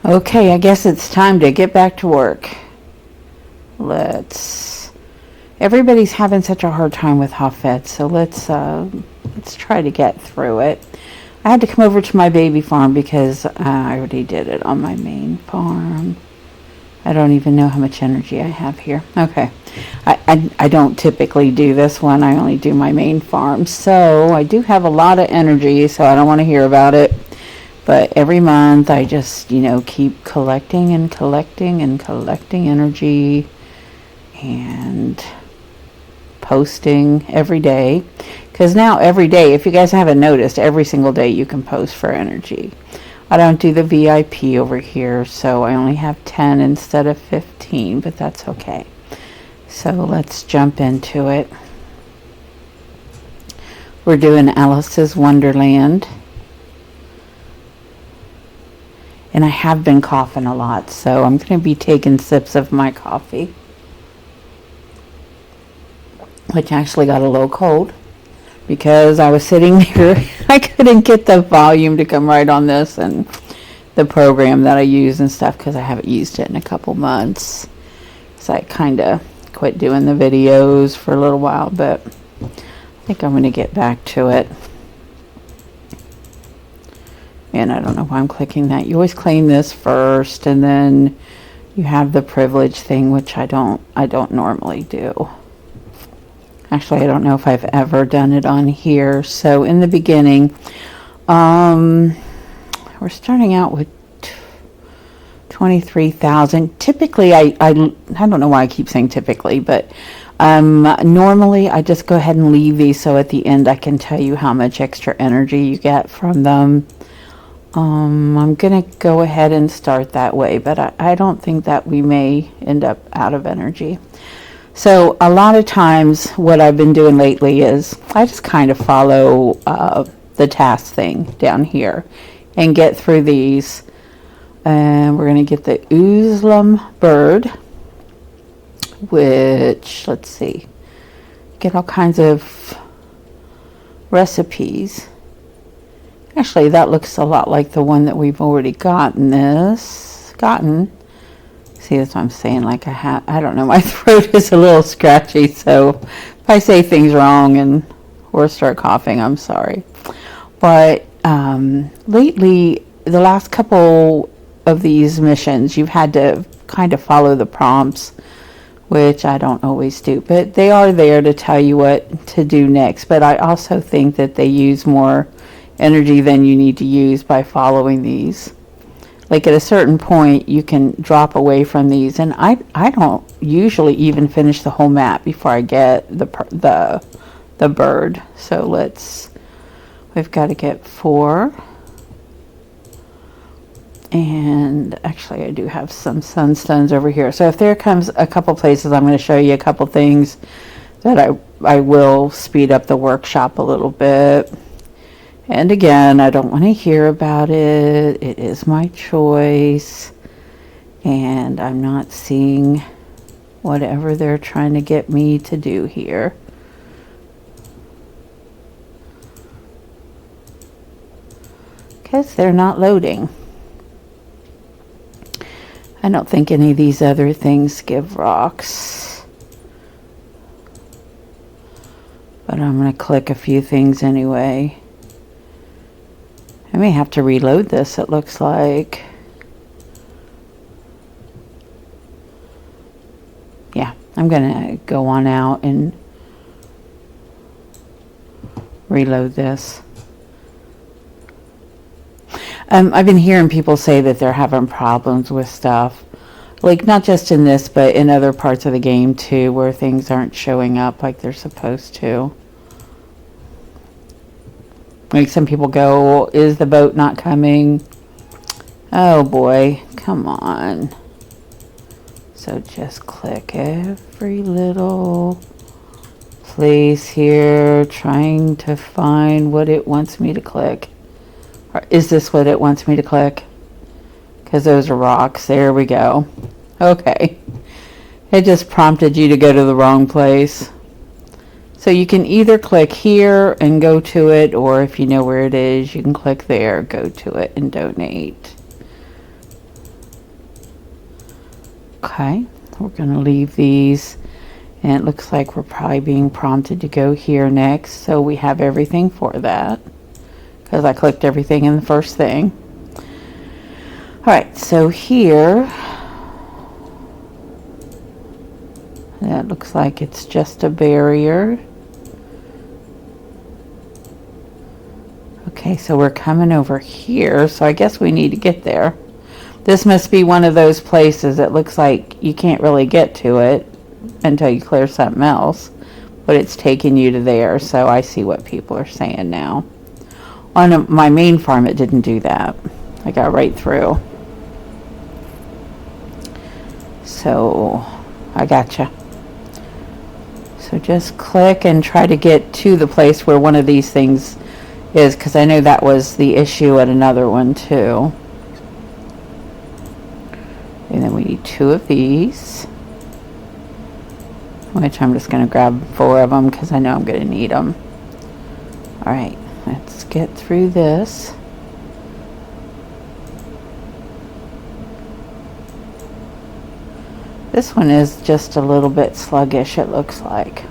Okay, I guess it's time to get back to work. Everybody's having such a hard time with Hafeds, so let's try to get through it. I had to come over to my baby farm because I already did it on my main farm. I don't even know how much energy I have here. Okay. I don't typically do this one. I only do my main farm. So I do have a lot of energy, so I don't want to hear about it. But every month I just, keep collecting and collecting and collecting energy and posting every day. Because now every day, if you guys haven't noticed, every single day you can post for energy. I don't do the VIP over here, so I only have 10 instead of 15, but that's okay. So let's jump into it. We're doing Alice's Wonderland. And I have been coughing a lot, so I'm going to be taking sips of my coffee, which actually got a little cold because I was sitting there. I couldn't get the volume to come right on this and the program that I use and stuff because I haven't used it in a couple months. So I kind of quit doing the videos for a little while, but I think I'm going to get back to it. And I don't know why I'm clicking that. You always claim this first, and then you have the privilege thing, which I don't normally do. Actually, I don't know if I've ever done it on here. So in the beginning, we're starting out with 23,000. Typically, I don't know why I keep saying typically, but normally I just go ahead and leave these so at the end I can tell you how much extra energy you get from them. I'm going to go ahead and start that way, but I don't think that we may end up out of energy. So a lot of times what I've been doing lately is I just kind of follow the task thing down here and get through these. And we're going to get the Uzlam bird, which, let's see, get all kinds of recipes. Actually, that looks a lot like the one that we've already gotten. See, that's what I'm saying. Like I don't know. My throat is a little scratchy, so if I say things wrong or start coughing, I'm sorry. But lately, the last couple of these missions, you've had to kind of follow the prompts, which I don't always do. But they are there to tell you what to do next. But I also think that they use more energy than you need to use by following these. Like at a certain point you can drop away from these, and I don't usually even finish the whole map before I get the bird. So we've got to get 4, and actually I do have some sunstones over here. So if there comes a couple places, I'm going to show you a couple things that I will speed up the workshop a little bit. And again, I don't want to hear about it. It is my choice. And I'm not seeing whatever they're trying to get me to do here. Because they're not loading. I don't think any of these other things give rocks. But I'm going to click a few things anyway. I may have to reload this, it looks like. Yeah, I'm going to go on out and reload this. I've been hearing people say that they're having problems with stuff. Like, not just in this, but in other parts of the game, too, where things aren't showing up like they're supposed to. Like some people go, is the boat not coming? Oh boy, come on. So just click every little place here, trying to find what it wants me to click. Or is this what it wants me to click? Because those are rocks. There we go. Okay. It just prompted you to go to the wrong place. So you can either click here and go to it, or if you know where it is, you can click there, go to it, and donate. Okay, we're going to leave these, and it looks like we're probably being prompted to go here next, so we have everything for that because I clicked everything in the first thing. Alright, so here that looks like it's just a barrier. Okay, so we're coming over here, so I guess we need to get there. This must be one of those places that looks like you can't really get to it until you clear something else, but it's taking you to there, so I see what people are saying now. On my main farm, it didn't do that. I got right through. So, I gotcha. So just click and try to get to the place where one of these things is, because I know that was the issue at another one too. And then we need 2 of these, which I'm just going to grab 4 of them because I know I'm going to need them. Alright, let's get through this. This one is just a little bit sluggish, it looks like.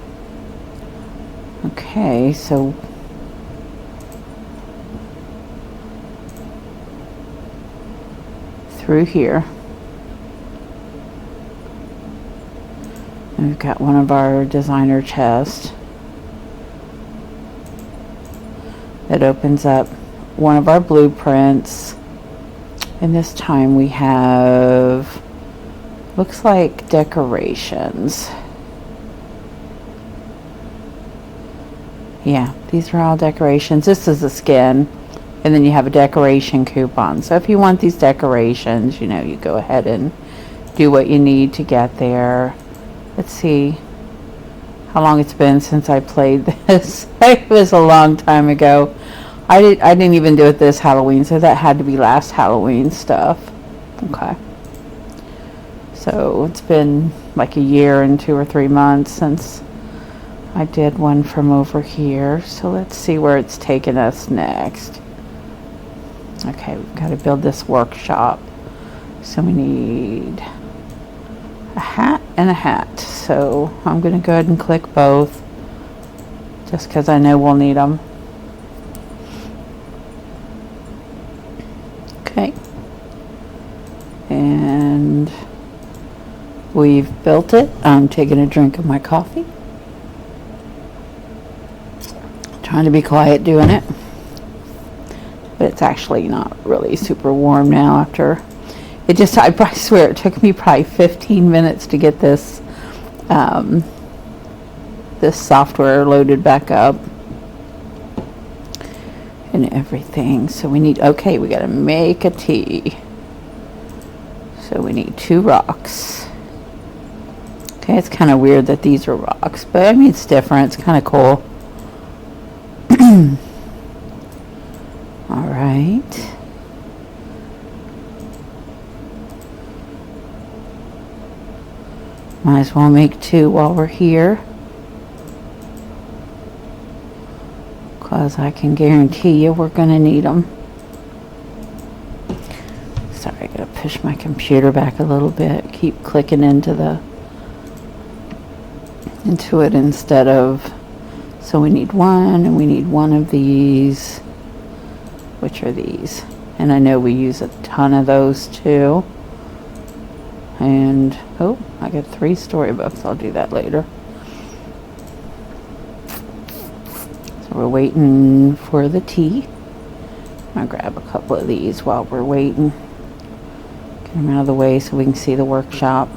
Okay, so through here. And we've got one of our designer chests that opens up one of our blueprints. And this time we have, looks like decorations. Yeah, these are all decorations. This is the skin, and then you have a decoration coupon. So if you want these decorations, you know, you go ahead and do what you need to get there. Let's see how long it's been since I played this. It was a long time ago. I didn't even do it this Halloween, so that had to be last Halloween stuff. Okay. So it's been like a year and 2 or 3 months since I did one from over here. So let's see where it's taking us next. Okay, we've got to build this workshop. So we need a hat and a hat. So I'm going to go ahead and click both, just because I know we'll need them. Okay. And we've built it. I'm taking a drink of my coffee. Trying to be quiet doing it. But it's actually not really super warm now after it just, I swear it took me probably 15 minutes to get this this software loaded back up and everything. So we need, okay, we got to make a tea. So we need 2 rocks. Okay, it's kind of weird that these are rocks, but I mean it's different. It's kind of cool. All right. Might as well make 2 while we're here, because I can guarantee you we're going to need them. Sorry, I gotta push my computer back a little bit. Keep clicking into it instead of. So we need 1, and we need 1 of these, which are these. And I know we use a ton of those too. And, oh, I got 3 storybooks. I'll do that later. So we're waiting for the tea. I'll grab a couple of these while we're waiting. Get them out of the way so we can see the workshop.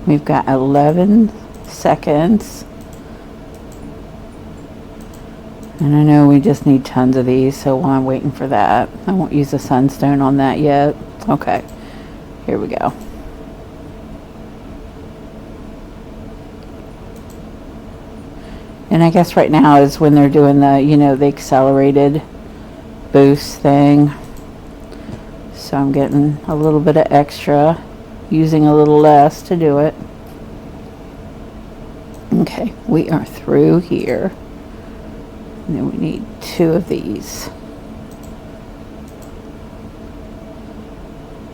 We've got 11 seconds. And I know we just need tons of these, so while I'm waiting for that, I won't use the sunstone on that yet. Okay, here we go. And I guess right now is when they're doing the, you know, the accelerated boost thing. So I'm getting a little bit of extra, using a little less to do it. Okay, we are through here. And then we need 2 of these.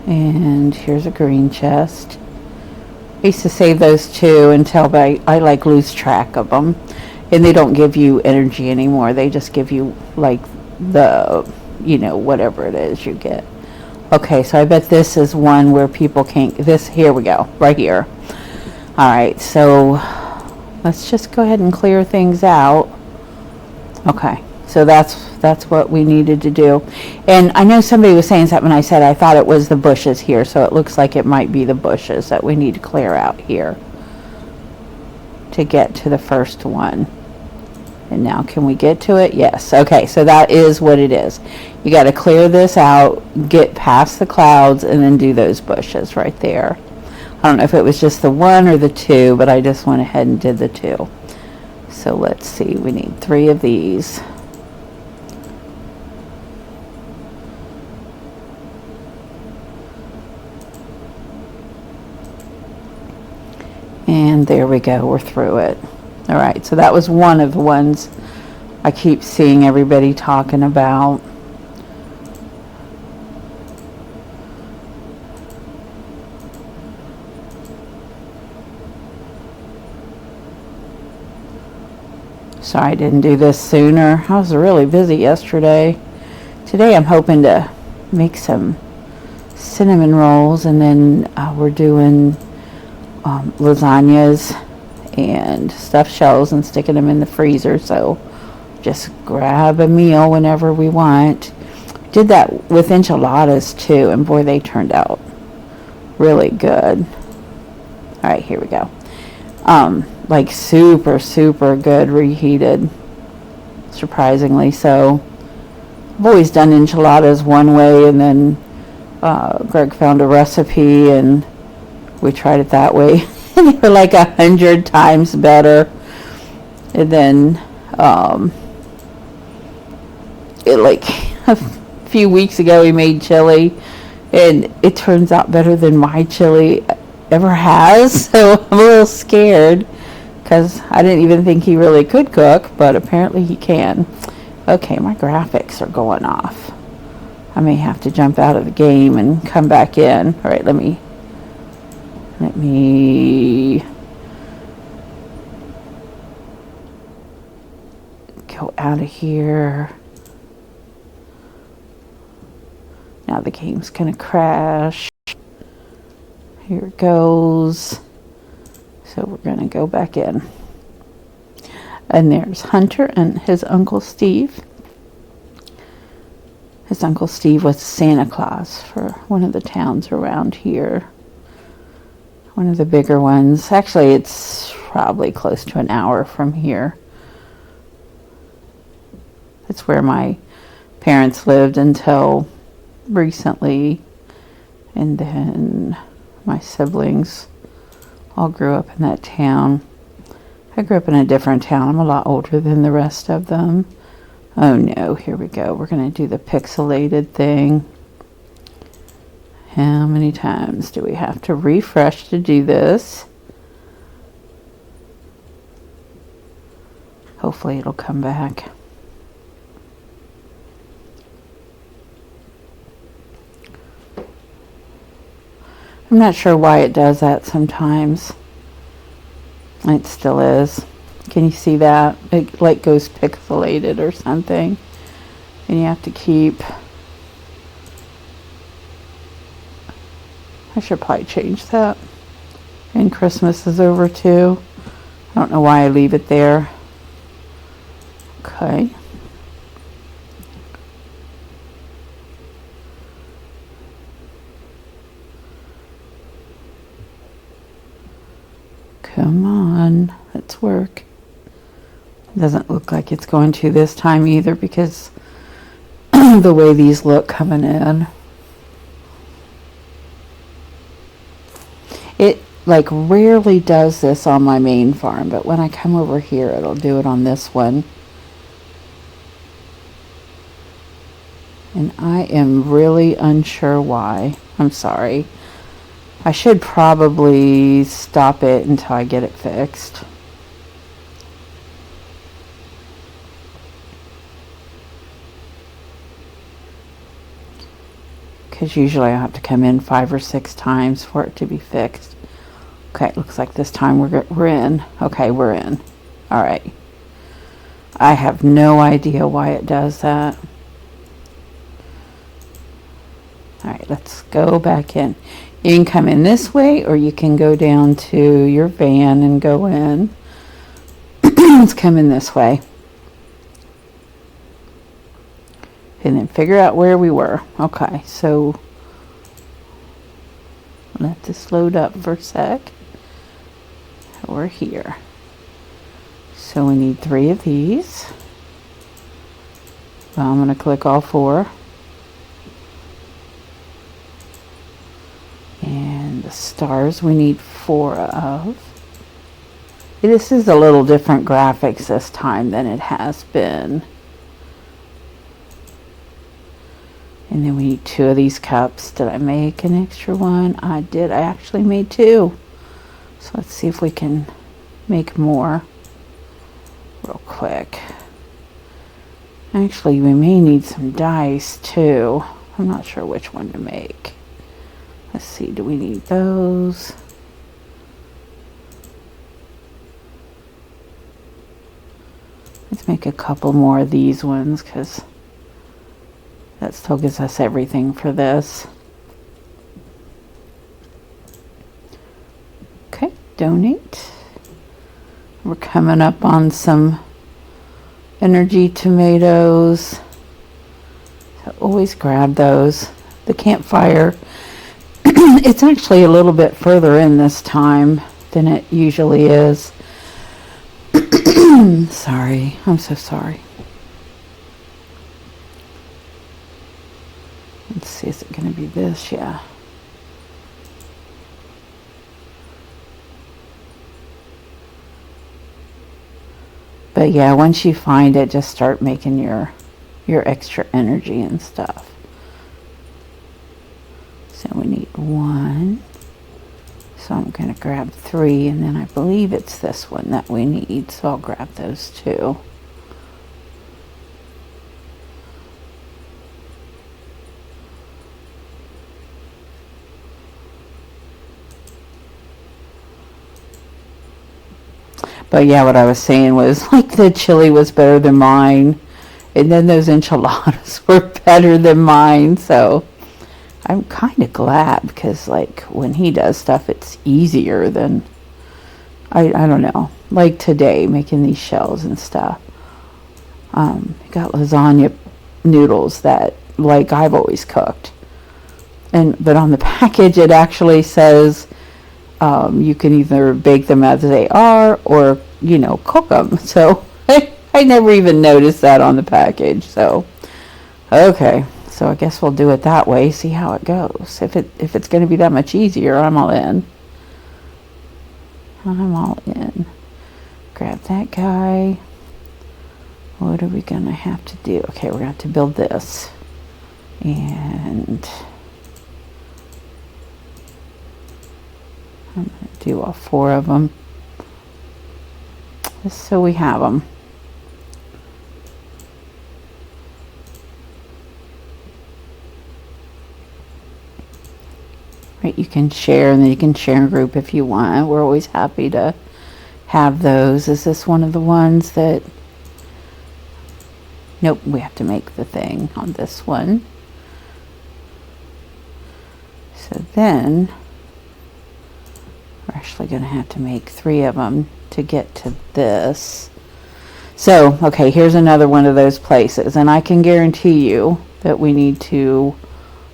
And here's a green chest. I used to save those two until I like lose track of them. And they don't give you energy anymore. They just give you like the, whatever it is you get. Okay, so I bet this is one where people can't, here we go, right here. All right, so let's just go ahead and clear things out. Okay, so that's what we needed to do. And I know somebody was saying something, I said I thought it was the bushes here, so it looks like it might be the bushes that we need to clear out here to get to the first one. And now can we get to it? Yes. Okay, so that is what it is. You got to clear this out, get past the clouds, and then do those bushes right there. I don't know if it was just the one or the two, but I just went ahead and did the two. So let's see, we need 3 of these. And there we go, we're through it. All right, so that was one of the ones I keep seeing everybody talking about. Sorry I didn't do this sooner. I was really busy yesterday. Today I'm hoping to make some cinnamon rolls, and then we're doing lasagnas and stuffed shells and sticking them in the freezer, so just grab a meal whenever we want. Did that with enchiladas too, and boy, they turned out really good. All right, here we go. Like super good reheated, surprisingly. So I've always done enchiladas one way, and then Greg found a recipe and we tried it that way. And they were like 100 times better. And then a few weeks ago we made chili, and it turns out better than my chili ever has. So I'm a little scared because I didn't even think he really could cook, but apparently he can. Okay, my graphics are going off. I may have to jump out of the game and come back in. All right, let me go out of here. Now the game's gonna crash. Here it goes. So we're gonna go back in. And there's Hunter and his Uncle Steve. His Uncle Steve was Santa Claus for one of the towns around here. One of the bigger ones. Actually, it's probably close to an hour from here. It's where my parents lived until recently. And then my siblings all grew up in that town. I grew up in a different town. I'm a lot older than the rest of them. Oh no, here we go. We're going to do the pixelated thing. How many times do we have to refresh to do this? Hopefully it'll come back. I'm not sure why it does that sometimes. It still is. Can you see that? It like goes pixelated or something. And you have to keep... I should probably change that. And Christmas is over too. I don't know why I leave it there. Okay. Come on, let's work. Doesn't look like it's going to this time either because the way these look coming in. It like rarely does this on my main farm, but when I come over here it'll do it on this one. And I am really unsure why. I'm sorry. I should probably stop it until I get it fixed. because usually I have to come in 5 or 6 times for it to be fixed. Okay, looks like this time we're in. Okay, we're in. All right. I have no idea why it does that. All right, let's go back in. You can come in this way, or you can go down to your van and go in. Let's come in this way. And then figure out where we were. Okay, so let this load up for a sec. We're here. So we need 3 of these. Well, I'm going to click all 4. And the stars we need 4 of. This is a little different graphics this time than it has been. And then we need 2 of these cups. Did I make an extra one? I did. I actually made 2. So let's see if we can make more real quick. Actually, we may need some dice too. I'm not sure which one to make. Let's see, do we need those? Let's make a couple more of these ones, because that still gives us everything for this. Okay, donate. We're coming up on some energy tomatoes. So always grab those. The campfire. It's actually a little bit further in this time than it usually is. Sorry, I'm so sorry. Let's see, is it going to be this? Yeah. But yeah, once you find it, just start making your extra energy and stuff. So we need 1. So I'm going to grab 3, and then I believe it's this one that we need. So I'll grab those 2. But yeah, what I was saying was, like, the chili was better than mine, and then those enchiladas were better than mine. So I'm kind of glad, because like when he does stuff, it's easier than I don't know. Like today, making these shells and stuff. Got lasagna noodles that like I've always cooked, but on the package it actually says you can either bake them as they are, or cook them. So I never even noticed that on the package. So okay, so I guess we'll do it that way. See how it goes. If it's going to be that much easier, I'm all in. I'm all in. Grab that guy. What are we going to have to do? Okay, we're going to have to build this. And I'm going to do all 4 of them. Just so we have them. Right, you can share, and then you can share in group if you want. We're always happy to have those. Is this one of the ones that... Nope, we have to make the thing on this one. So then we're actually going to have to make 3 of them to get to this. So, okay, here's another one of those places, and I can guarantee you that we need to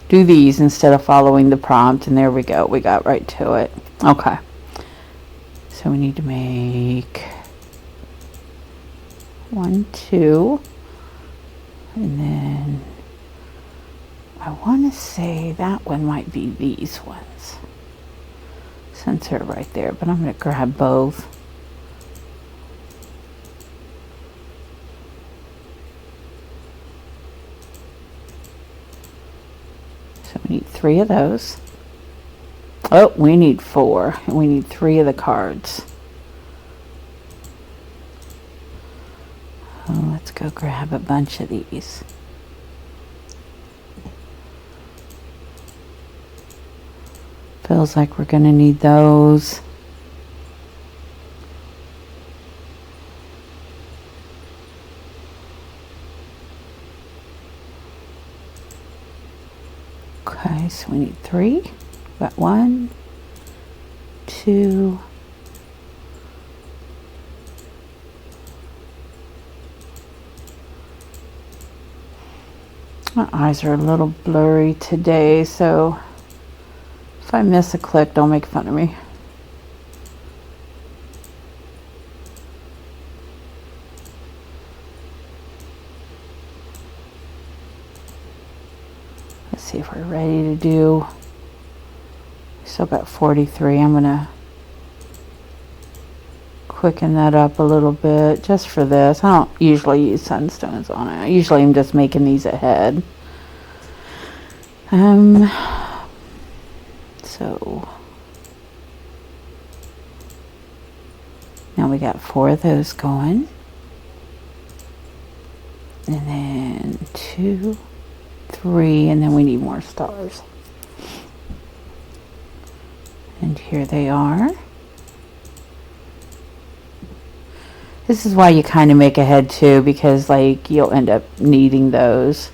do these instead of following the prompt. And there we go, we got right to it. Okay, so we need to make 1, 2, and then I want to say that one might be these ones, since they're right there, but I'm going to grab both. So we need 3 of those. Oh, we need 4. And we need 3 of the cards. Oh, let's go grab a bunch of these. Feels like we're going to need those. Okay, so we need 3. Got 1, 2, my eyes are a little blurry today, so if I miss a click, don't make fun of me. Let's see if we're ready to do. Still got 43. I'm gonna quicken that up a little bit just for this. I don't usually use sunstones on it. Usually I'm just making these ahead. So now we got 4 of those going. And then 2, 3, and then we need more stars. And here they are. This is why you kind of make ahead too, because like you'll end up needing those.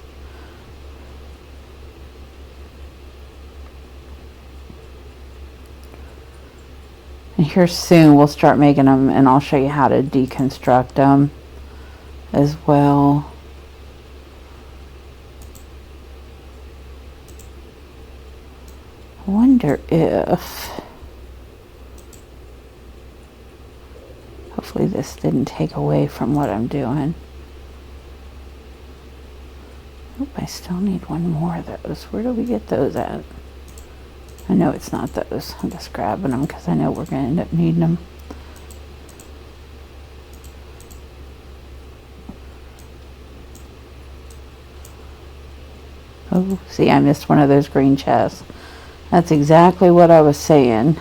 And here soon we'll start making them, and I'll show you how to deconstruct them as well. I wonder if, hopefully this didn't take away from what I'm doing. Nope, I still need 1 more of those. Where do we get those at? I know it's not those. I'm just grabbing them because I know we're going to end up needing them. Oh, see, I missed one of those green chests. That's exactly what I was saying.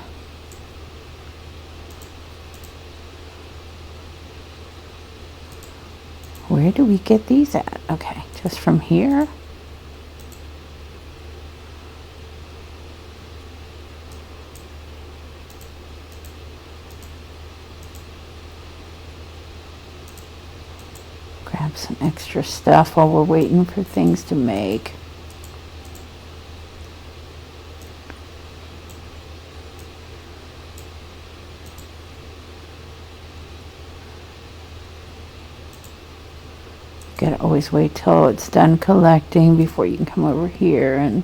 Where do we get these at? Okay, just from here. Grab some extra stuff while we're waiting for things to make. Gotta always wait till it's done collecting before you can come over here and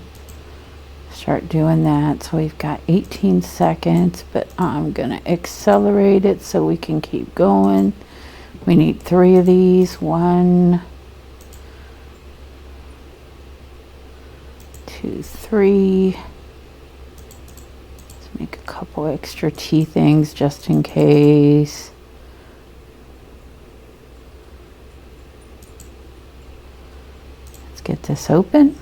start doing that. So we've got 18 seconds, but I'm gonna accelerate it so we can keep going. We need 3 of these. 1, 2, 3. Let's make a couple extra tea things just in case. Get this open,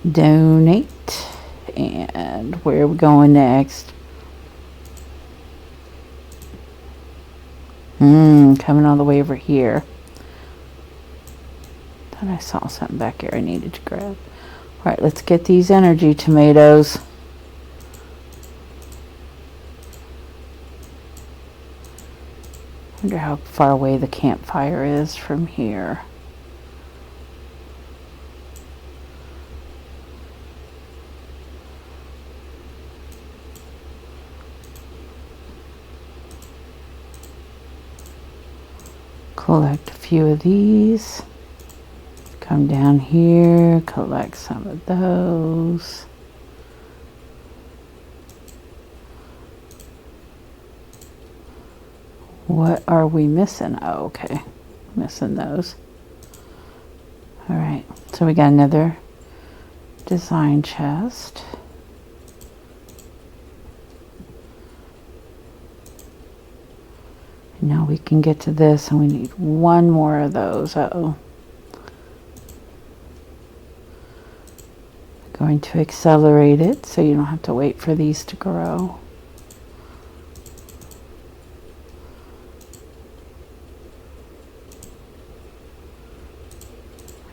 donate, and where are we going next? Coming all the way over here. Thought I saw something back here I needed to grab. All right, let's get these energy tomatoes. Wonder how far away the campfire is from here. Collect a few of these. Come down here, collect some of those. What are we missing? Oh, okay. Missing those. All right, so we got another design chest. Now we can get to this, and we need 1 more of those. Uh-oh. Going to accelerate it so you don't have to wait for these to grow. All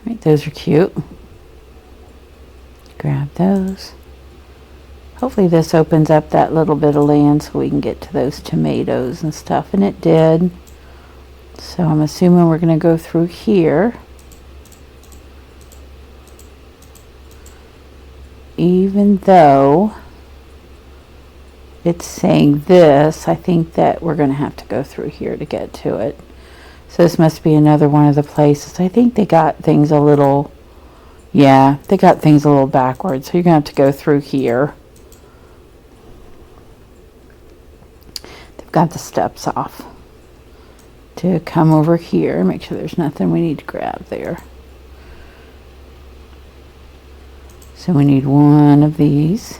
right, those are cute. Grab those. Hopefully this opens up that little bit of land so we can get to those tomatoes and stuff, and it did. So I'm assuming we're going to go through here. Even though it's saying this, I think that we're going to have to go through here to get to it. So this must be another one of the places. I think they got things a little, yeah, they got things a little backwards. So you're going to have to go through here. They've got the steps off to come over here. Make sure there's nothing we need to grab there. So we need one of these.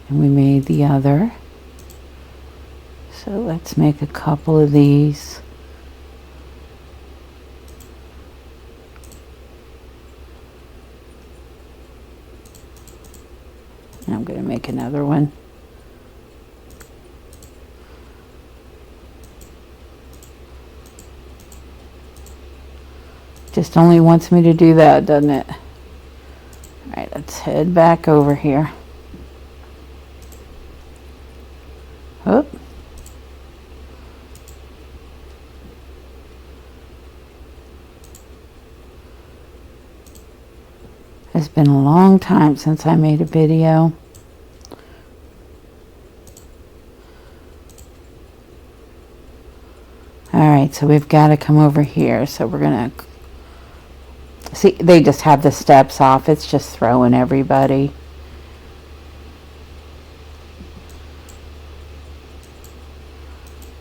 And we made the other. So let's make a couple of these. And I'm going to make another one. Just only wants me to do that, doesn't it? Alright, let's head back over here. Oop. It's been a long time since I made a video. Alright, so we've got to come over here. So we're going to... See, they just have the steps off. It's just throwing everybody.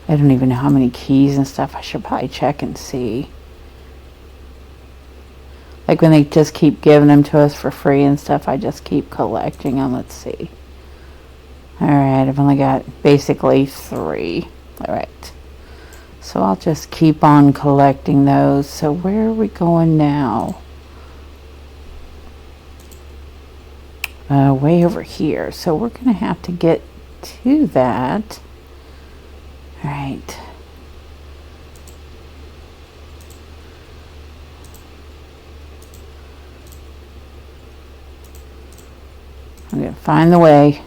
I don't even know how many keys and stuff. I should probably check and see. Like when they just keep giving them to us for free and stuff, I just keep collecting them. Let's see. Alright, I've only got basically 3. Alright. So I'll just keep on collecting those. So where are we going now? Way over here. So we're going to have to get to that. Alright. I'm going to find the way.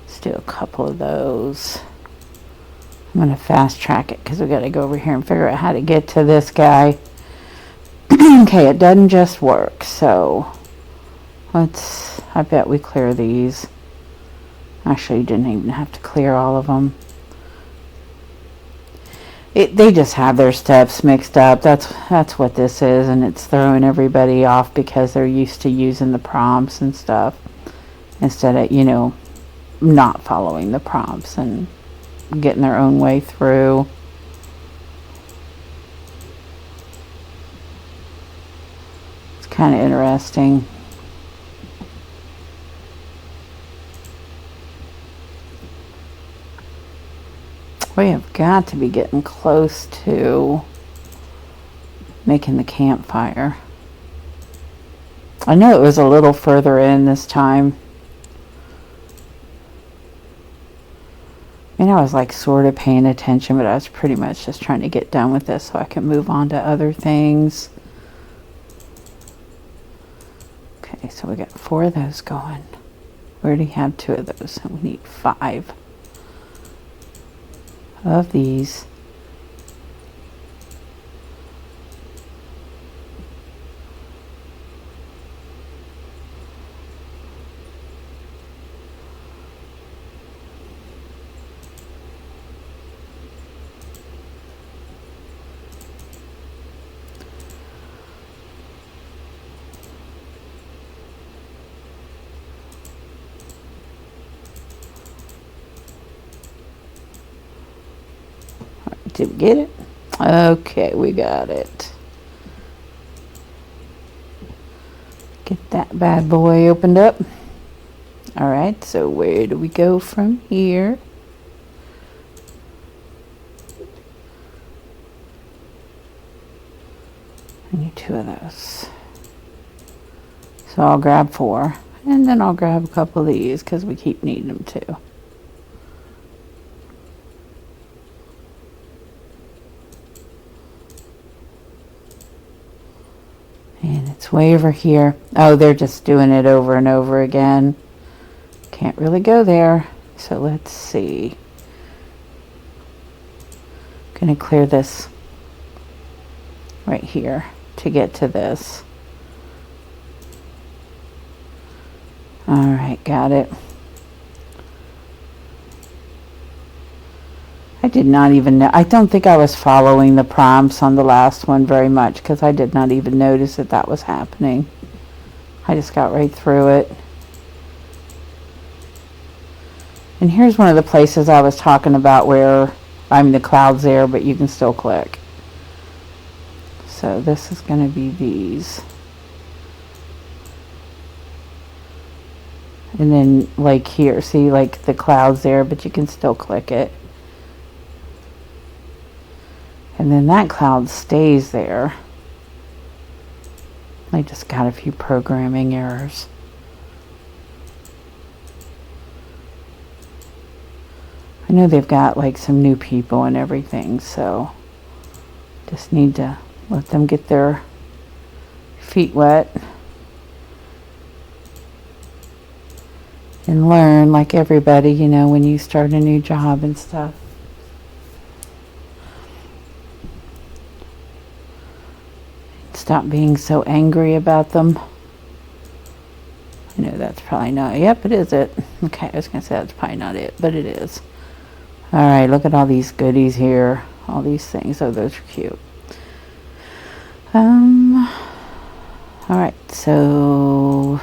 Let's do a couple of those. I'm going to fast track it because we got to go over here and figure out how to get to this guy. Okay, it doesn't just work, so let's, I bet we clear these. Actually, you didn't even have to clear all of them. They just have their steps mixed up. That's what this is, and it's throwing everybody off because they're used to using the prompts and stuff instead of, you know, not following the prompts and getting their own way through. It's kind of interesting. We have got to be getting close to making the campfire. I know it was a little further in this time. I mean, I was like sort of paying attention, but I was pretty much just trying to get done with this so I can move on to other things. Okay, so we got 4 of those going. We already have 2 of those, and we need 5 of these. Did we get it? Okay, we got it. Get that bad boy opened up. Alright, so where do we go from here? I need 2 of those. So I'll grab 4. And then I'll grab a couple of these because we keep needing them too. And it's way over here. Oh, they're just doing it over and over again. Can't really go there. So let's see. Gonna clear this right here to get to this. Alright, got it. I did not even know. I don't think I was following the prompts on the last one very much because I did not even notice that that was happening. I just got right through it. And here's one of the places I was talking about where, I mean, the cloud's there, but you can still click. So this is going to be these. And then like here, see, like the cloud's there, but you can still click it. And then that cloud stays there. I just got a few programming errors. I know they've got like some new people and everything, so just need to let them get their feet wet and learn like everybody, you know, when you start a new job and stuff. Stop being so angry about them. I know that's probably not, yep, it is it. Okay, I was going to say that's probably not it, but it is. Alright, look at all these goodies here. All these things. Oh, those are cute. Alright, so...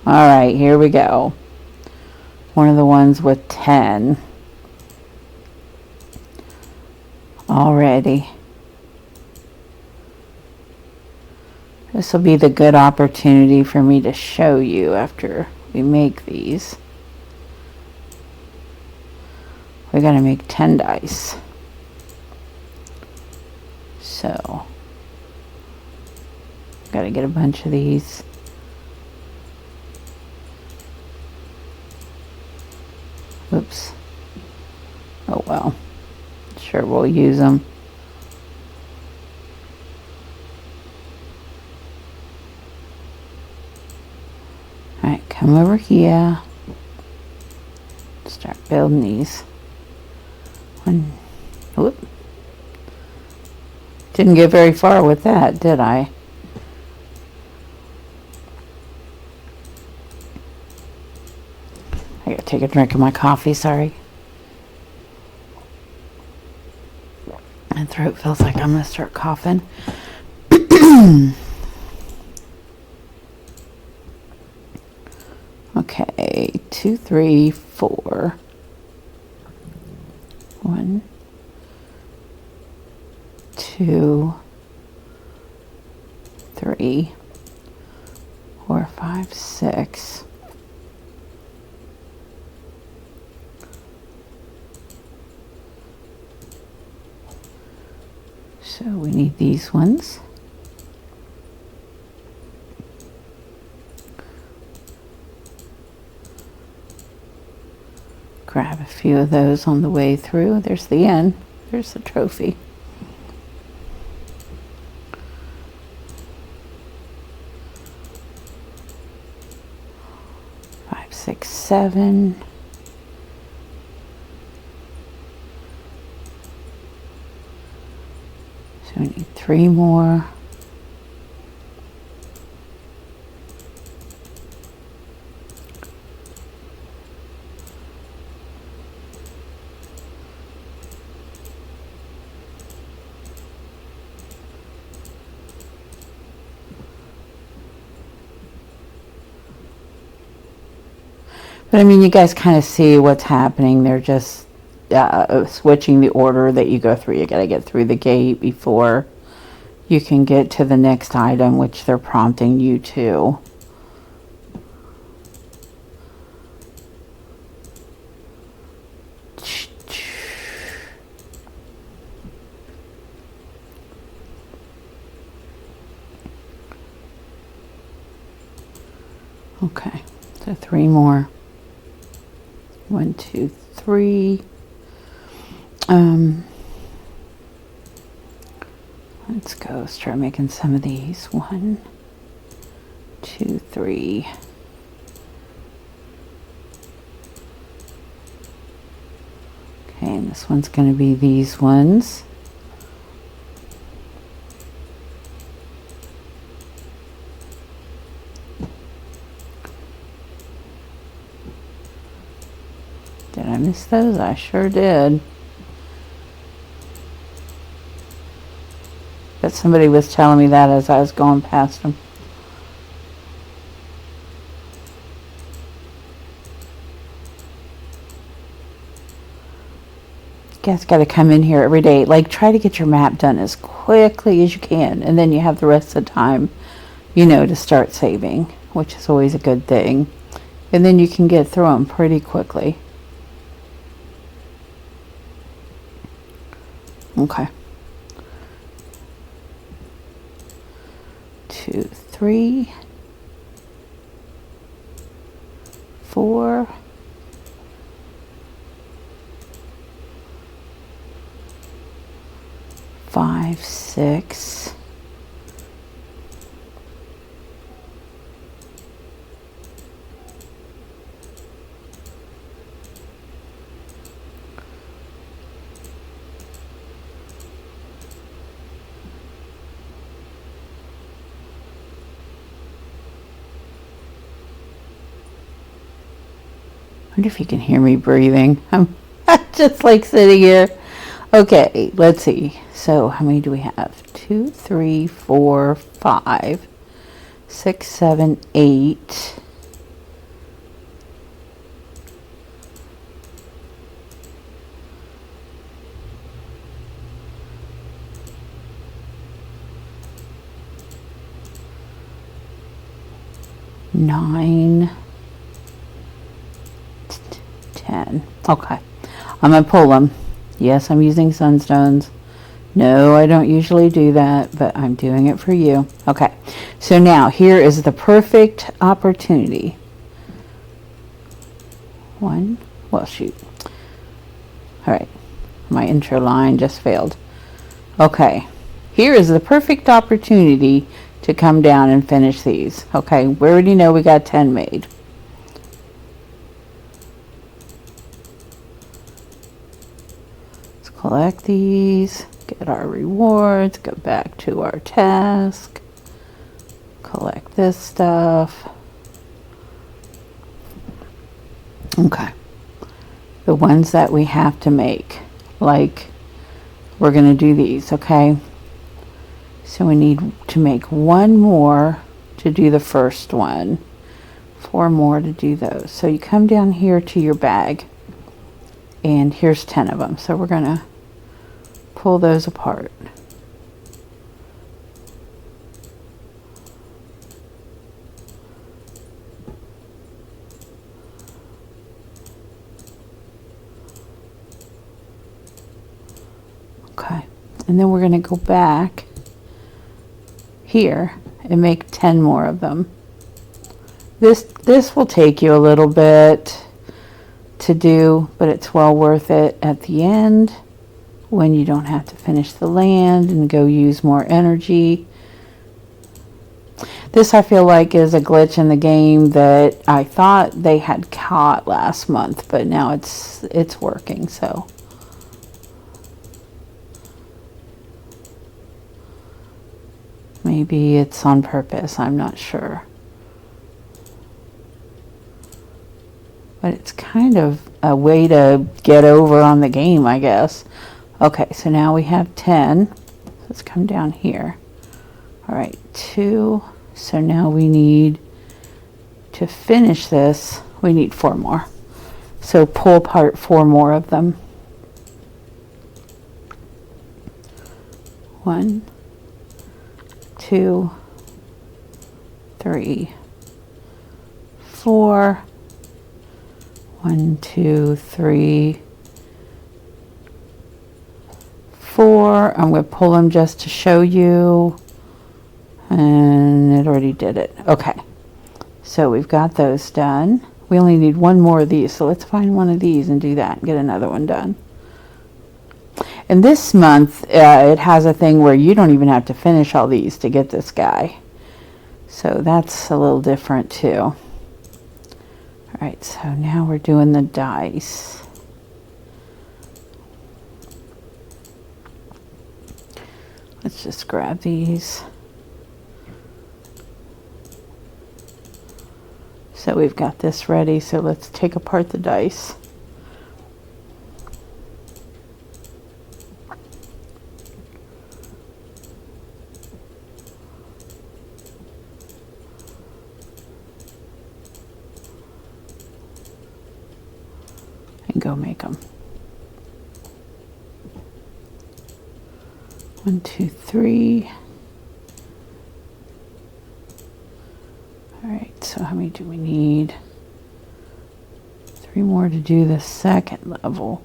Alright, here we go. One of the ones with 10. Already. This will be the good opportunity for me to show you after we make these. We're going to make 10 dice. So, got to get a bunch of these. Oops. Oh well. Sure, we'll use them. Alright, come over here. Start building these. One. Whoop. Didn't get very far with that, did I? I gotta take a drink of my coffee, sorry. My throat feels like I'm gonna start coughing. Okay, 2, 3, 4. 1, 2, 3, 4, 5, 6. So we need these ones. Grab a few of those on the way through. There's the end. There's the trophy. Five, 6, 7. So we need 3 more. But I mean, you guys kind of see what's happening. They're just switching the order that you go through. You got to get through the gate before you can get to the next item, which they're prompting you to. Okay, so 3 more. 1, 2, 3. Let's go start making some of these. 1, 2, 3. Okay, and this one's going to be these ones. Did I miss those? I sure did. But somebody was telling me that as I was going past them. You guys got to come in here every day. Like, try to get your map done as quickly as you can. And then you have the rest of the time, you know, to start saving, which is always a good thing. And then you can get through them pretty quickly. Okay. 2, 3, 4, 5, 6, 'I wonder if you can hear me breathing. I'm just like sitting here. Okay, let's see. So how many do we have? 2, 3, 4, 5, 6, 7, 8. Nine, 10. Okay, I'm gonna pull them. Yes, I'm using sunstones. No, I don't usually do that, but I'm doing it for you. Okay, so now here is the perfect opportunity. Well, shoot. All right, my intro line just failed. Okay, here is the perfect opportunity to come down and finish these. Okay, we already know we got 10 made. Let's collect these, get our rewards, go back to our task, collect this stuff. Okay, the ones that we have to make, like we're gonna do these, okay? So we need to make 1 more to do the first one, 4 more to do those. So you come down here to your bag, and here's 10 of them. So we're gonna pull those apart. Okay, and then we're gonna go back here and make 10 more of them. This will take you a little bit to do, but it's well worth it at the end when you don't have to finish the land and go use more energy. This, I feel like, is a glitch in the game that I thought they had caught last month, but now it's working. So maybe it's on purpose, I'm not sure. But it's kind of a way to get over on the game, I guess. Okay, so now we have 10. Let's come down here. All right, 2. So now we need to finish this. We need 4 more. So pull apart 4 more of them. 1, 2, 3, 4. 1, 2, 3, 4. I'm going to pull them just to show you. And it already did it. Okay. So we've got those done. We only need 1 more of these. So let's find one of these and do that and get another one done. And this month, it has a thing where you don't even have to finish all these to get this guy. So that's a little different too. All right, so now we're doing the dice. Let's just grab these. So we've got this ready, so let's take apart the dice. And go make them. 1, 2, 3. All right, so how many do we need? 3 more to do the second level.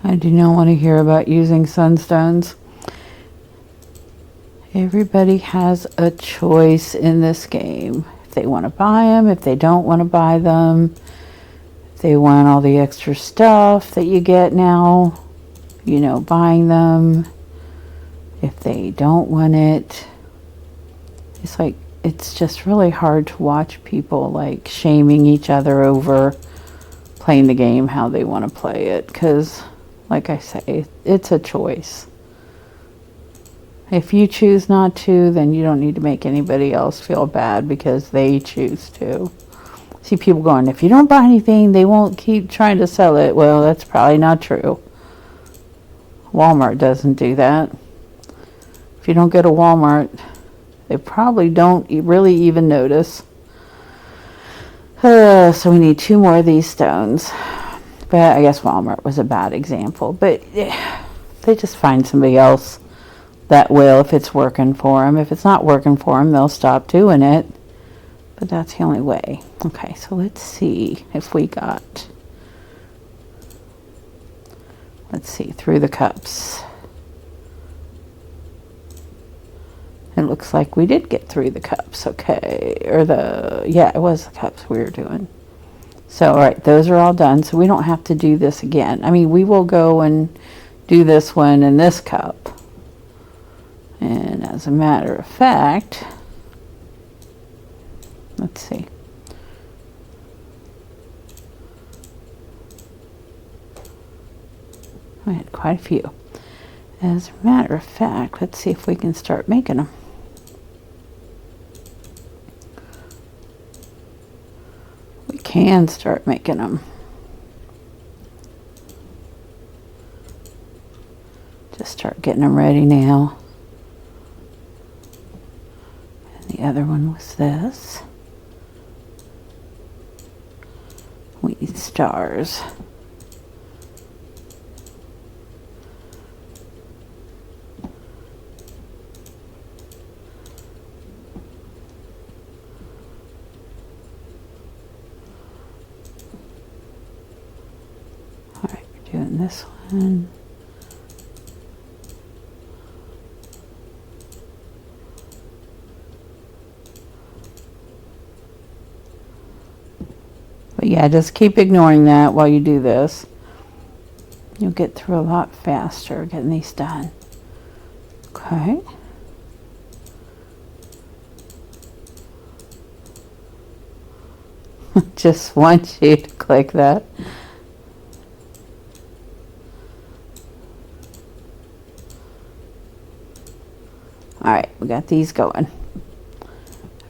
I do not want to hear about using sunstones. Everybody has a choice in this game. If they want to buy them, if they don't want to buy them, if they want all the extra stuff that you get now, you know, buying them. If they don't want it, it's like, it's just really hard to watch people like shaming each other over playing the game how they want to play it, because like I say, it's a choice. If you choose not to, then you don't need to make anybody else feel bad because they choose to. See people going, if you don't buy anything, they won't keep trying to sell it. Well, that's probably not true. Walmart doesn't do that. If you don't go to Walmart, they probably don't really even notice. So we need 2 more of these stones. But I guess Walmart was a bad example. But they just find somebody else that will if it's working for them. If it's not working for them, they'll stop doing it. But that's the only way. Okay, so let's see if we got, let's see, through the cups. It looks like we did get through the cups, okay. Or yeah, it was the cups we were doing. So, all right, those are all done, so we don't have to do this again. I mean, we will go and do this one in this cup. And as a matter of fact, let's see. I had quite a few. As a matter of fact, let's see if we can start making them. We can start making them. Just start getting them ready now. The other one was this. We need stars. All right, we're doing this one. But yeah, just keep ignoring that while you do this. You'll get through a lot faster getting these done. Okay. Just want you to click that. All right, we got these going.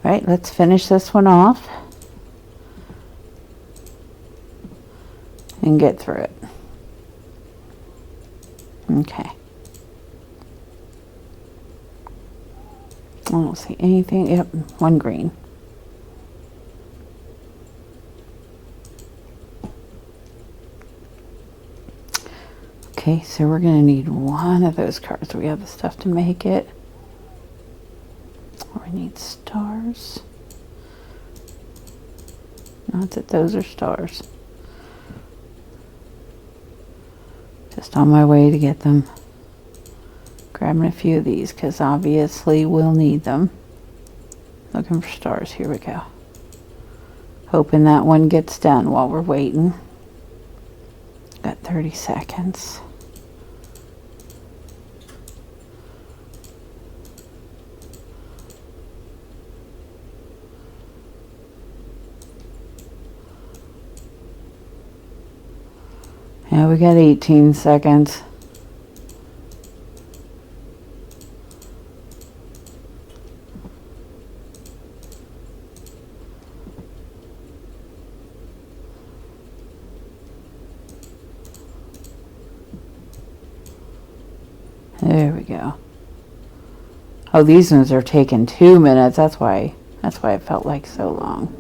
All right, let's finish this one off and get through it. Okay. I don't see anything. Yep, one green. Okay, so we're going to need one of those cards. We have the stuff to make it. We need stars. Not that those are stars. Just on my way to get them. Grabbing a few of these because obviously we'll need them. Looking for stars. Here we go. Hoping that one gets done while we're waiting. Got 30 seconds. Yeah, we got 18 seconds. There we go. Oh, these ones are taking 2 minutes. That's why it felt like so long.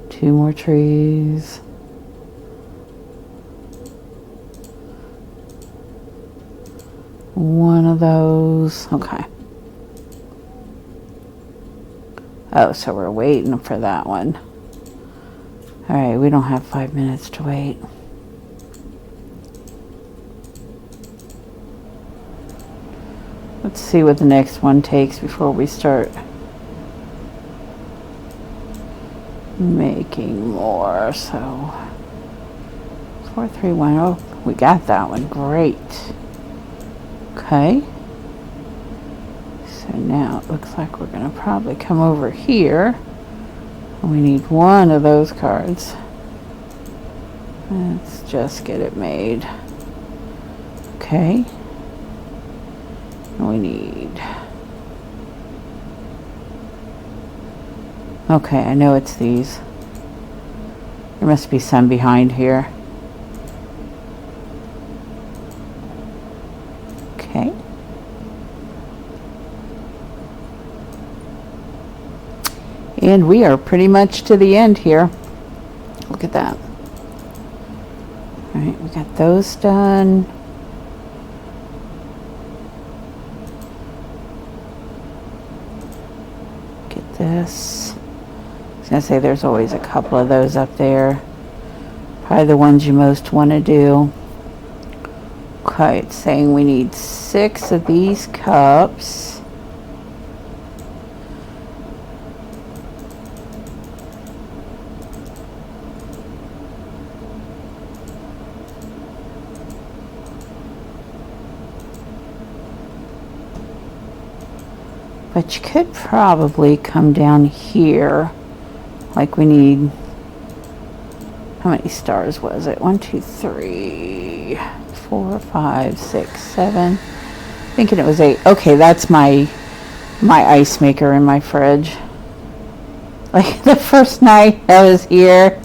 Two more trees. One of those. Okay. Oh, so we're waiting for that one. All right, we don't have 5 minutes to wait. Let's see what the next one takes before we start making more. So 4, 3, 1. Oh, we got that one. Great. Okay. So now it looks like we're going to probably come over here. We need one of those cards. Let's just get it made. Okay. We need... Okay, I know it's these. There must be some behind here. Okay. And we are pretty much to the end here. Look at that. All right, we got those done. Get this. I was going to say there's always a couple of those up there. Probably the ones you most want to do. Okay, it's saying we need 6 of these cups. But you could probably come down here. Like we need, how many stars was it? 1, 2, 3, 4, 5, 6, 7. Thinking it was 8. Okay, that's my ice maker in my fridge. Like the first night I was here,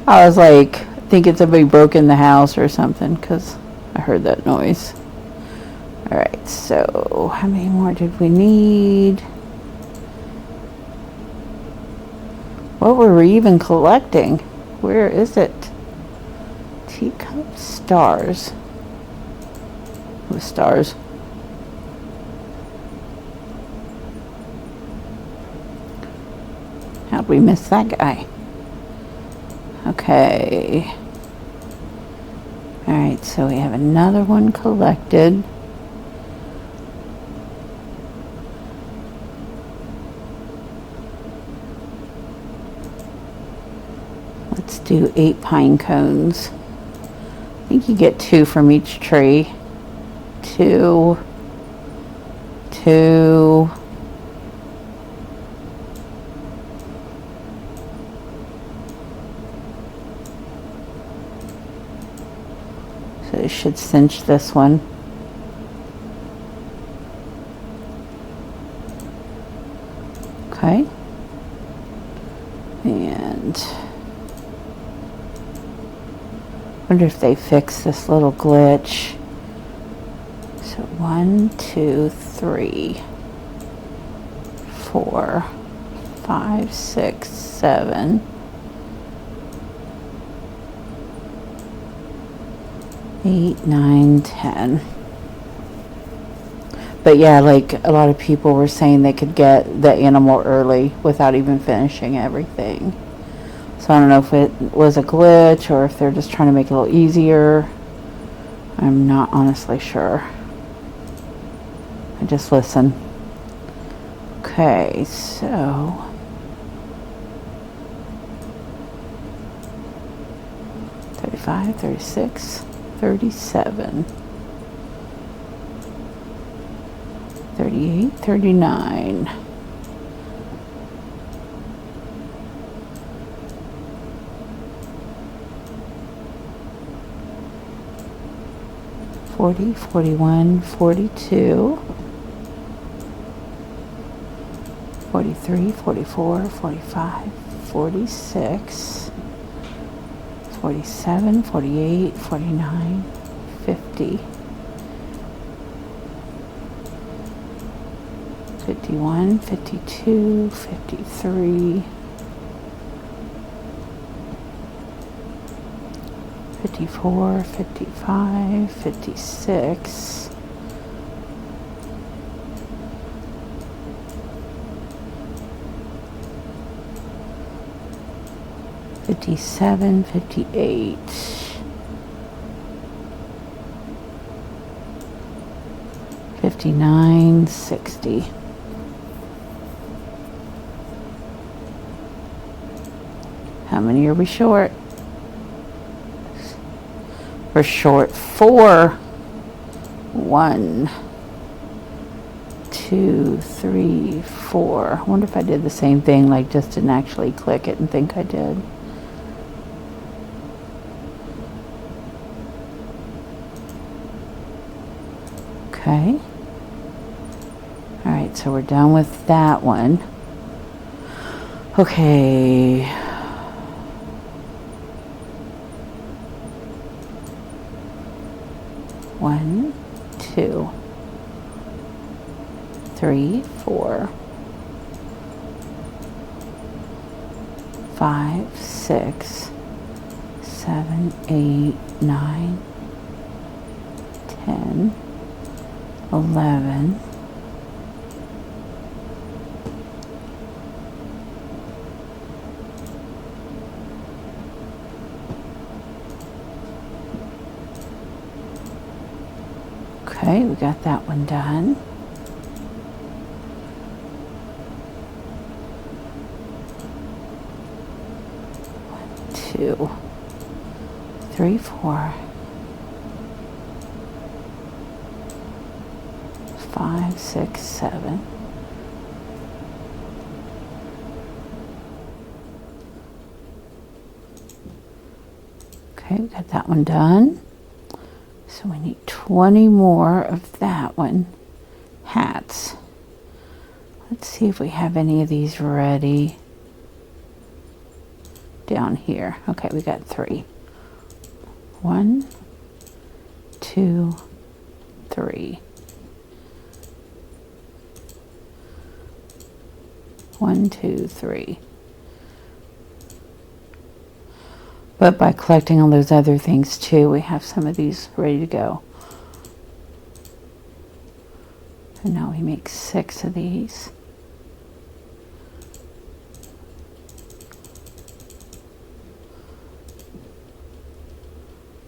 I was like thinking somebody broke in the house or something because I heard that noise. Alright, so how many more did we need? What were we even collecting? Where is it? Teacup stars. With stars. How'd we miss that guy? Okay. Alright, so we have another one collected. Let's do 8 pine cones. I think you get 2 from each tree. 2, 2. So it should cinch this one. Okay. And wonder if they fix this little glitch. So 1, 2, 3, 4, 5, 6, 7, 8, 9, 10. But yeah, like a lot of people were saying they could get the animal early without even finishing everything. So I don't know if it was a glitch or if they're just trying to make it a little easier. I'm not honestly sure. I just listen. Okay, so 35, 36, 37, 38, 39. 40, 41, 42, 43, 44, 45, 46, 47, 48, 49, 50, 51, 52, 53, 54, 55, 56, 57, 58, 59, 60. How many are we short? We're short 4. 1, 2, 3, 4. I wonder if I did the same thing, like just didn't actually click it and think I did. Okay. All right, so we're done with that one. Okay. One, 2, 3, 4, 5, 6, 7, 8, 9, 10, 11, 'kay, we got that one done. One, 2, 3, 4, 5, 6, 7. Okay, we got that one done. So we need 20 more of that one. Hats. Let's see if we have any of these ready down here. Okay, we got 3. 1, 2, 3. 1, 2, 3. But by collecting all those other things too, we have some of these ready to go. And now we make 6 of these.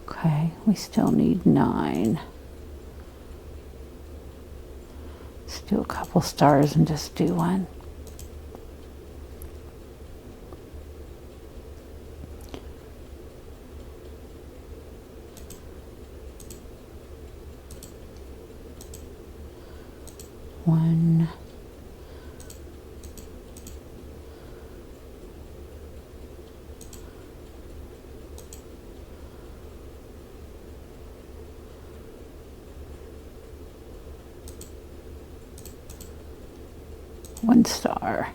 Okay, we still need 9. Let's do a couple stars and just do one. One, one star.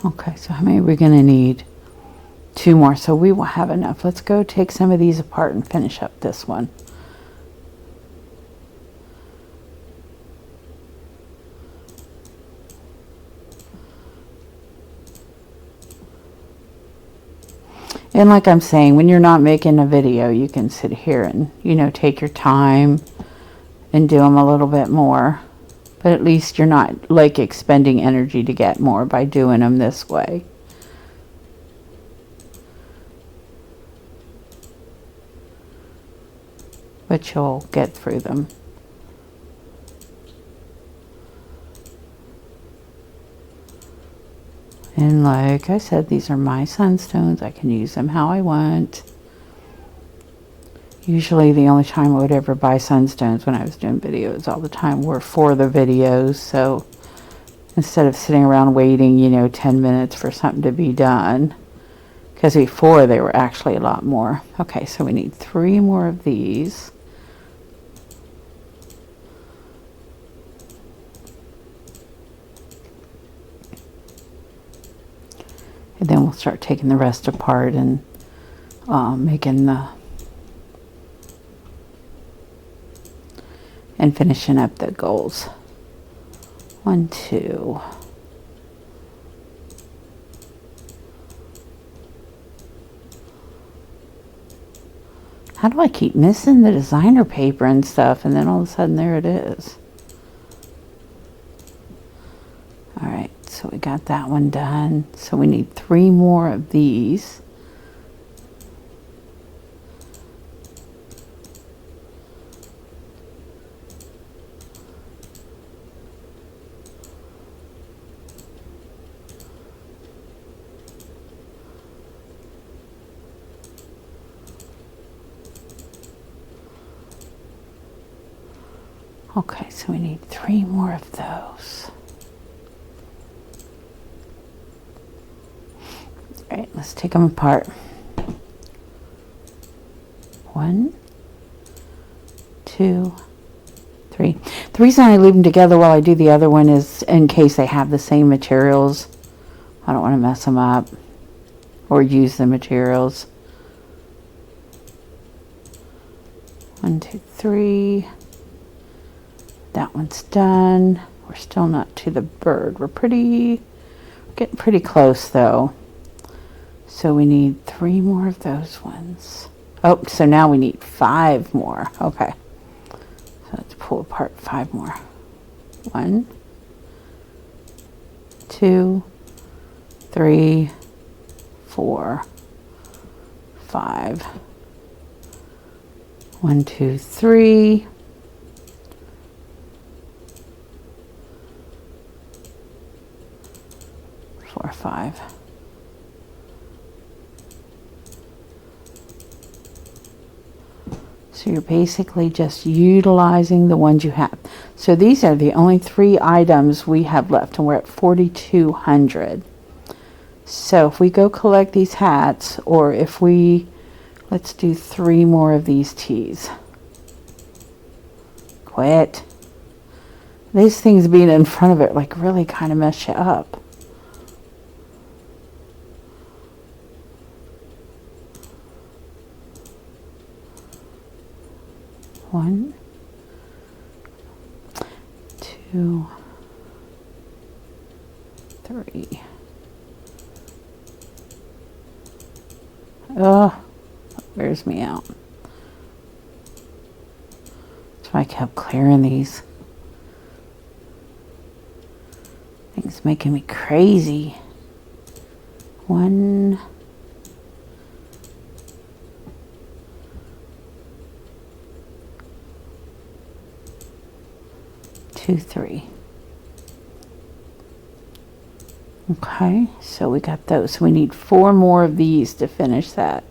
Okay, so how many are we going to need? 2 more, so we will have enough. Let's go take some of these apart and finish up this one. And like I'm saying, when you're not making a video, you can sit here and, you know, take your time and do them a little bit more. But at least you're not like expending energy to get more by doing them this way. But you'll get through them. And like I said, these are my sunstones. I can use them how I want. Usually the only time I would ever buy sunstones when I was doing videos all the time were for the videos. So instead of sitting around waiting, you know, 10 minutes for something to be done. Because before they were actually a lot more. Okay, so we need 3 more of these. And then we'll start taking the rest apart and making the and finishing up the goals. 1, 2. How do I keep missing the designer paper and stuff, and then all of a sudden there it is? All right. So we got that one done. So we need 3 more of these. Okay, so we need 3 more of those. All right, let's take them apart. 1, 2, 3. The reason I leave them together while I do the other one is in case they have the same materials. I don't want to mess them up or use the materials. 1, 2, 3. That one's done. We're still not to the bird. We're getting pretty close though. So we need 3 more of those ones. Oh, so now we need 5 more. Okay. So let's pull apart 5 more. 1, 2, 3, 4, 5. 1, 2, 3. 4, 5. So you're basically just utilizing the ones you have. So these are the only 3 items we have left, and we're at 4,200. So if we go collect these hats, or if we, let's do 3 more of these teas. Quit. These things being in front of it like really kind of mess you up. One, 2, 3. Oh, that wears me out. That's why I kept clearing these. Things making me crazy. 1, 2, 3. Okay, so we got those. So we need 4 more of these to finish that,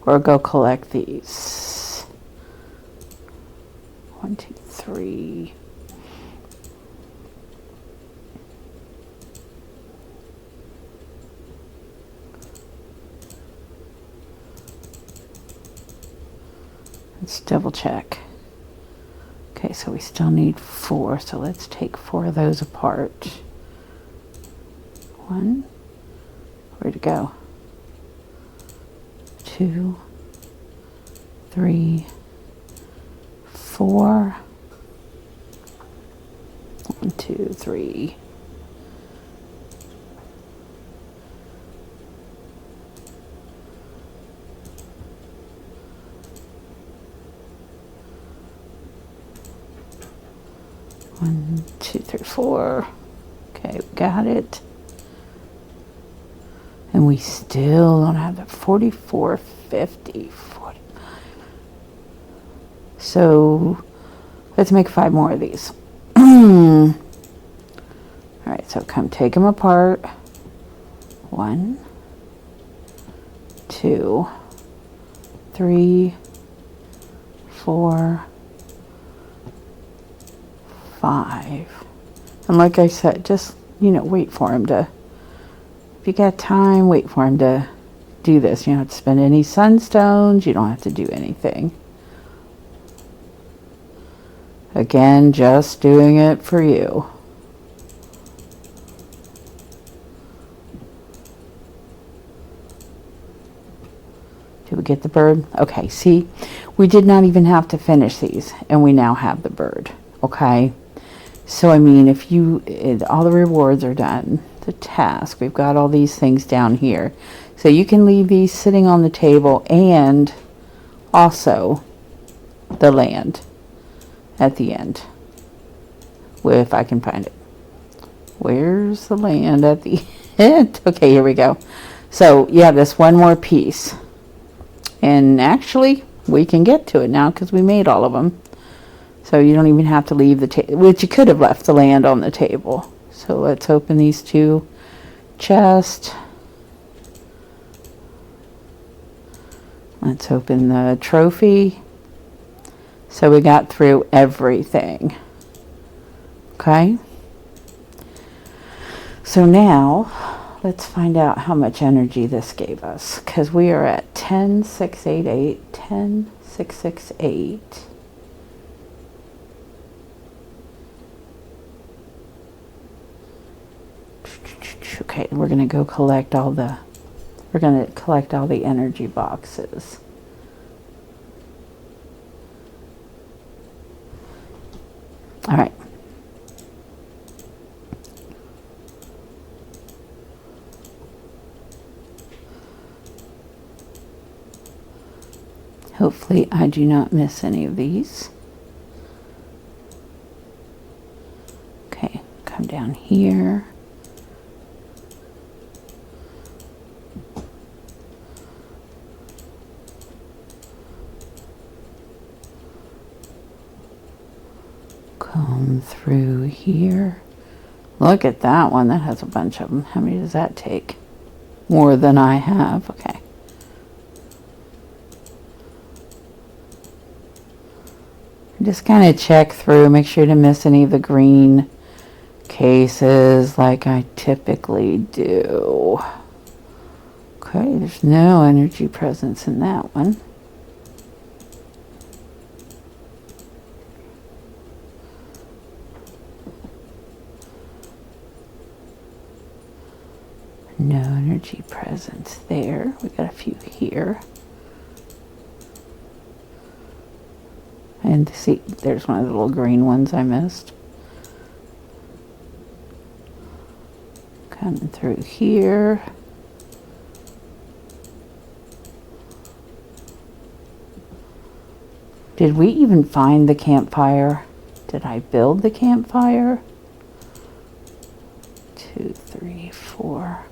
or go collect these. 1, 2, 3. Let's double check. Okay, so we still need 4, so let's take 4 of those apart. 1, where'd it go? 2, 3, 4. 1, 2, 3. One, two, three, 4. Okay, we got it. And we still don't have the 44, 50, 45. So let's make 5 more of these. All right, so come take them apart. 1, 2, 3, 4, 5. And like I said, just, wait for him to, if you got time, wait for him to do this. You don't have to spend any sunstones. You don't have to do anything. Again, just doing it for you. Did we get the bird? Okay, see, we did not even have to finish these, and we now have the bird. Okay, so I mean, if all the rewards are done, the task, we've got all these things down here. So you can leave these sitting on the table, and also the land at the end. If I can find it. Where's the land at the end? Okay, here we go. So you have this one more piece. And actually, we can get to it now because we made all of them. So you don't even have to leave the table, which you could have left the land on the table. So let's open these 2 chests. Let's open the trophy. So we got through everything. Okay. So now let's find out how much energy this gave us, because we are at 10,688, 10,668. Okay, we're going to go collect all the energy boxes. All right. Hopefully I do not miss any of these. Okay, come down here. Come through here. Look at that one. That has a bunch of them. How many does that take? More than I have. Okay. Just kind of check through. Make sure to miss any of the green cases like I typically do. Okay, there's no energy presence in that one. No energy presence there. We got a few here. And see, there's one of the little green ones I missed. Coming through here. Did we even find the campfire? Did I build the campfire? 2, 3, 4.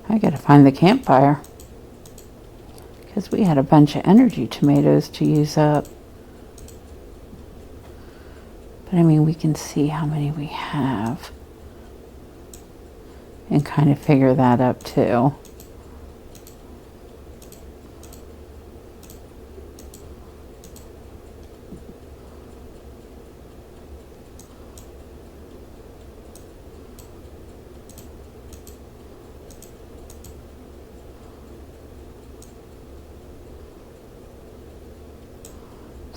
I gotta find the campfire, because we had a bunch of energy tomatoes to use up. But I mean, we can see how many we have and kind of figure that up too.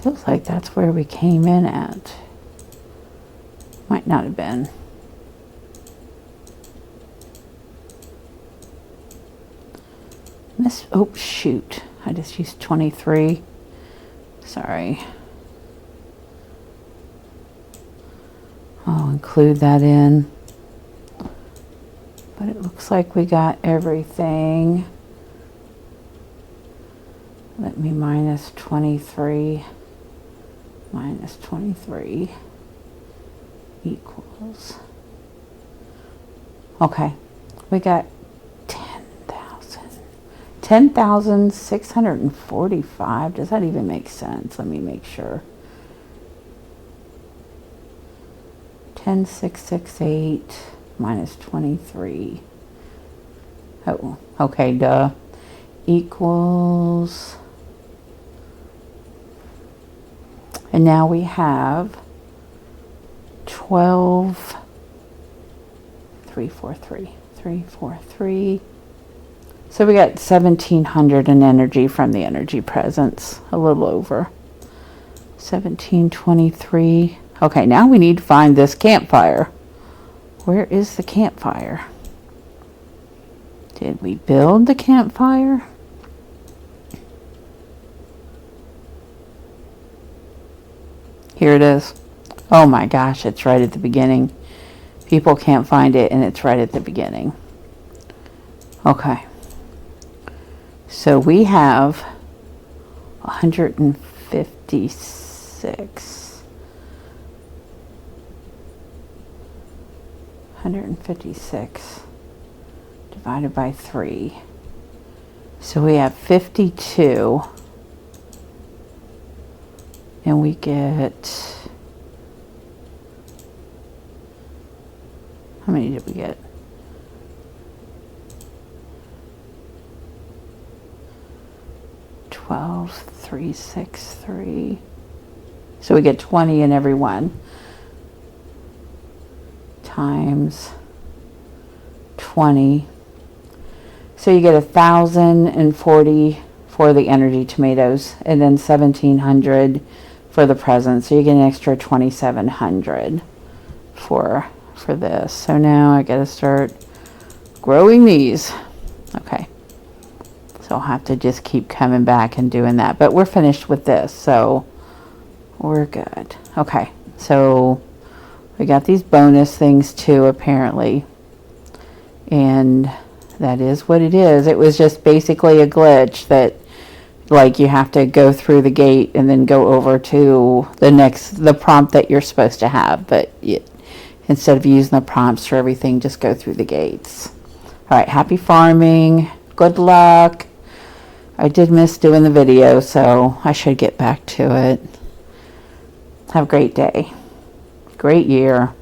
Feels like that's where we came in at. Might not have been. Oh, shoot. I just used 23. Sorry. I'll include that in. But it looks like we got everything. Let me minus 23. Minus 23 equals. Okay. We got 10,645. Does that even make sense? Let me make sure. 10,668 minus 23. Oh, okay, duh. Equals. And now we have 343. So we got 1,700 in energy from the energy presence, a little over. 1723. Okay, now we need to find this campfire. Where is the campfire? Did we build the campfire? Here it is. Oh my gosh, it's right at the beginning. People can't find it, and it's right at the beginning. Okay. So we have 156. 156 divided by 3. So we have 52. And we get, how many did we get? 12,363. So we get 20 in every one. Times 20. So you get 1,040 for the energy tomatoes, and then 1,700 for the present. So you get an extra 2,700 for this. So now I got to start growing these. Okay. So I'll have to just keep coming back and doing that. But we're finished with this, so we're good. Okay. So we got these bonus things too, apparently. And that is what it is. It was just basically a glitch that, like, you have to go through the gate and then go over to the prompt that you're supposed to have. But instead of using the prompts for everything, just go through the gates. All right, happy farming. Good luck. I did miss doing the video, so I should get back to it. Have a great day. Great year.